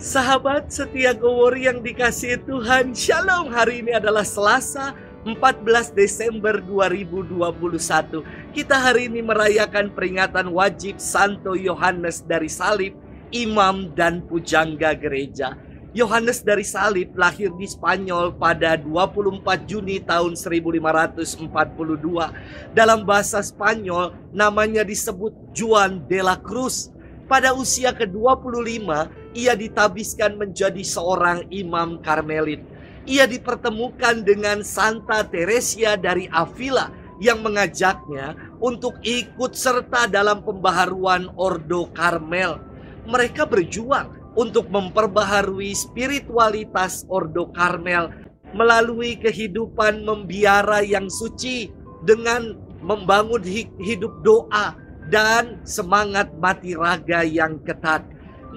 Sahabat setia Gowori yang dikasihi Tuhan, Shalom. Hari ini adalah Selasa 14 Desember 2021. Kita hari ini merayakan peringatan wajib Santo Yohanes dari Salib, imam dan pujangga gereja. Yohanes dari Salib lahir di Spanyol pada 24 Juni tahun 1542. Dalam bahasa Spanyol namanya disebut Juan de la Cruz. Pada usia ke-25, ia ditabiskan menjadi seorang imam Karmelit. Ia dipertemukan dengan Santa Teresia dari Avila yang mengajaknya untuk ikut serta dalam pembaharuan Ordo Karmel. Mereka berjuang untuk memperbaharui spiritualitas Ordo Karmel melalui kehidupan membiara yang suci dengan membangun hidup doa dan semangat mati raga yang ketat.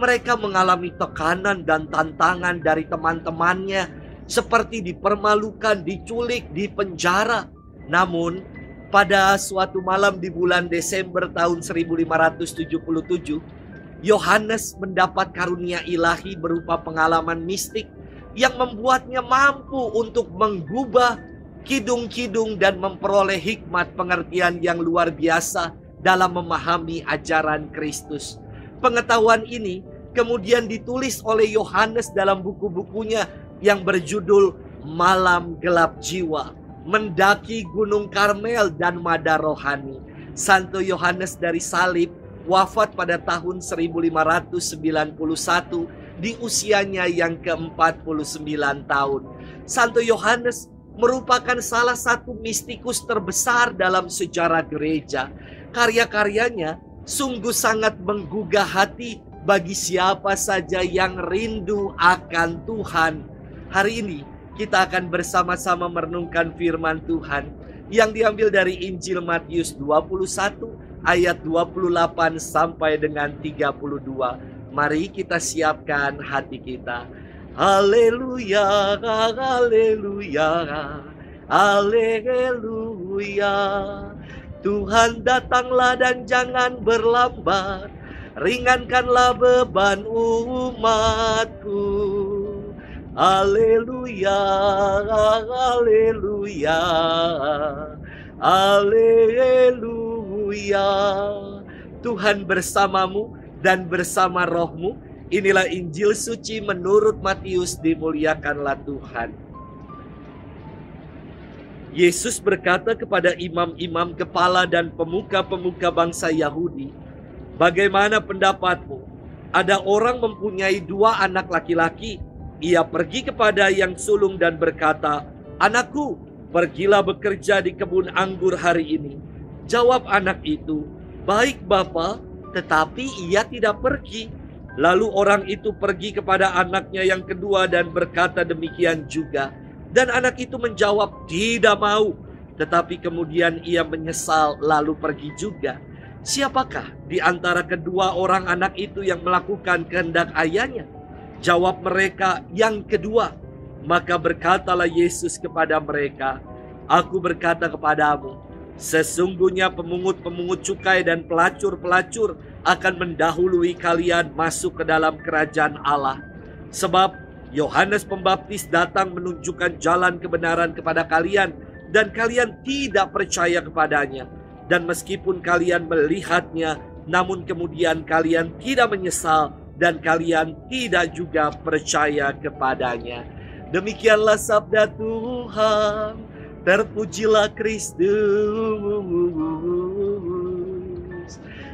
Mereka mengalami tekanan dan tantangan dari teman-temannya, seperti dipermalukan, diculik, dipenjara. Namun, pada suatu malam di bulan Desember tahun 1577, Yohanes mendapat karunia ilahi berupa pengalaman mistik yang membuatnya mampu untuk menggubah kidung-kidung dan memperoleh hikmat pengertian yang luar biasa dalam memahami ajaran Kristus. Pengetahuan ini kemudian ditulis oleh Yohanes dalam buku-bukunya yang berjudul Malam Gelap Jiwa, Mendaki Gunung Karmel dan Mada Rohani. Santo Yohanes dari Salib wafat pada tahun 1591 di usianya yang ke-49 tahun. Santo Yohanes merupakan salah satu mistikus terbesar dalam sejarah gereja. Karya-karyanya sungguh sangat menggugah hati bagi siapa saja yang rindu akan Tuhan. Hari ini kita akan bersama-sama merenungkan firman Tuhan yang diambil dari Injil Matius 21 ayat 28 sampai dengan 32. Mari kita siapkan hati kita. Haleluya, haleluya, haleluya. Tuhan datanglah dan jangan berlambat, ringankanlah beban umatku. Haleluya, haleluya, haleluya. Tuhan bersamamu dan bersama rohmu. Inilah Injil suci menurut Matius, dimuliakanlah Tuhan. Yesus berkata kepada imam-imam kepala dan pemuka-pemuka bangsa Yahudi, "Bagaimana pendapatmu? Ada orang mempunyai 2 anak laki-laki. Ia pergi kepada yang sulung dan berkata, 'Anakku, pergilah bekerja di kebun anggur hari ini.' Jawab anak itu, 'Baik, Bapa,' tetapi ia tidak pergi. Lalu orang itu pergi kepada anaknya yang kedua dan berkata demikian juga. Dan anak itu menjawab, 'Tidak mau.' Tetapi kemudian ia menyesal lalu pergi juga. Siapakah di antara kedua orang anak itu yang melakukan kehendak ayahnya?" Jawab mereka, "Yang kedua." Maka berkatalah Yesus kepada mereka, "Aku berkata kepadamu, sesungguhnya pemungut-pemungut cukai dan pelacur-pelacur akan mendahului kalian masuk ke dalam kerajaan Allah. Sebab Yohanes Pembaptis datang menunjukkan jalan kebenaran kepada kalian, dan kalian tidak percaya kepadanya. Dan meskipun kalian melihatnya, namun kemudian kalian tidak menyesal, dan kalian tidak juga percaya kepadanya." Demikianlah sabda Tuhan. Terpujilah Kristus.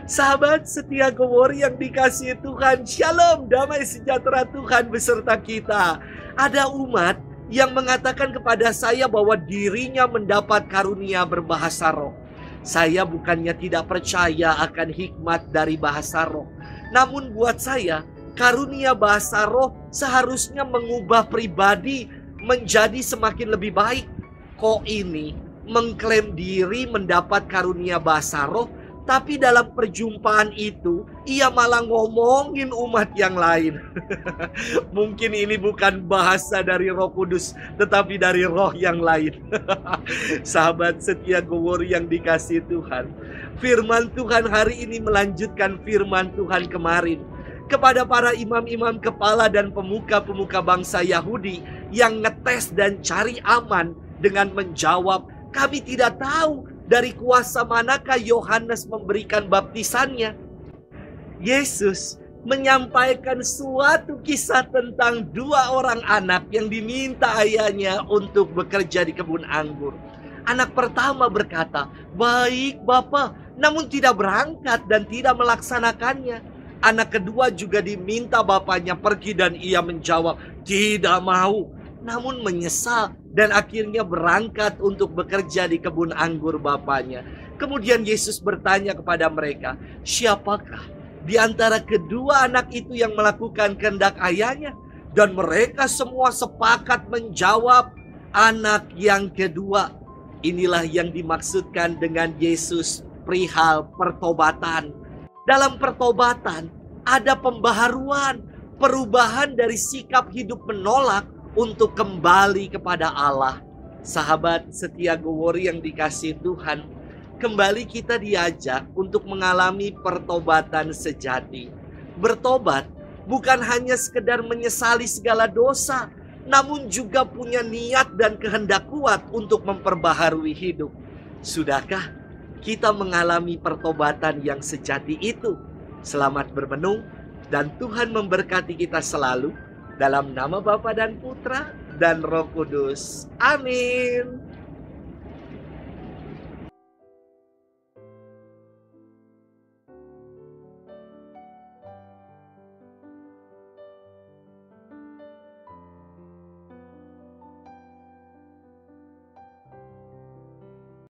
Sahabat setia Gowori yang dikasihi Tuhan, Shalom, damai sejahtera Tuhan beserta kita. Ada umat yang mengatakan kepada saya bahwa dirinya mendapat karunia berbahasa roh. Saya bukannya tidak percaya akan hikmat dari bahasa roh. Namun buat saya, karunia bahasa roh seharusnya mengubah pribadi menjadi semakin lebih baik. Kok ini mengklaim diri mendapat karunia bahasa roh, tapi dalam perjumpaan itu ia malah ngomongin umat yang lain. Mungkin ini bukan bahasa dari Roh Kudus, tetapi dari roh yang lain. Sahabat setia Gowori yang dikasihi Tuhan, firman Tuhan hari ini melanjutkan firman Tuhan kemarin. kepada para imam-imam kepala dan pemuka-pemuka bangsa Yahudi yang ngetes dan cari aman dengan menjawab, "Kami tidak tahu dari kuasa manakah Yohanes memberikan baptisannya." Yesus menyampaikan suatu kisah tentang dua orang anak yang diminta ayahnya untuk bekerja di kebun anggur. Anak pertama berkata, "Baik Bapa," namun tidak berangkat dan tidak melaksanakannya. Anak kedua juga diminta bapaknya pergi dan ia menjawab, "Tidak mau," namun menyesal dan akhirnya berangkat untuk bekerja di kebun anggur bapaknya. Kemudian Yesus bertanya kepada mereka, "Siapakah di antara kedua anak itu yang melakukan kehendak ayahnya?" Dan mereka semua sepakat menjawab, "Anak yang kedua." Inilah yang dimaksudkan dengan Yesus perihal pertobatan. Dalam pertobatan ada pembaharuan, perubahan dari sikap hidup menolak untuk kembali kepada Allah. Sahabat setia Gowori yang dikasihi Tuhan, kembali kita diajak untuk mengalami pertobatan sejati. Bertobat bukan hanya sekedar menyesali segala dosa, namun juga punya niat dan kehendak kuat untuk memperbaharui hidup. Sudahkah kita mengalami pertobatan yang sejati itu? Selamat bermenung dan Tuhan memberkati kita selalu. Dalam nama Bapa dan Putra dan Roh Kudus. Amin.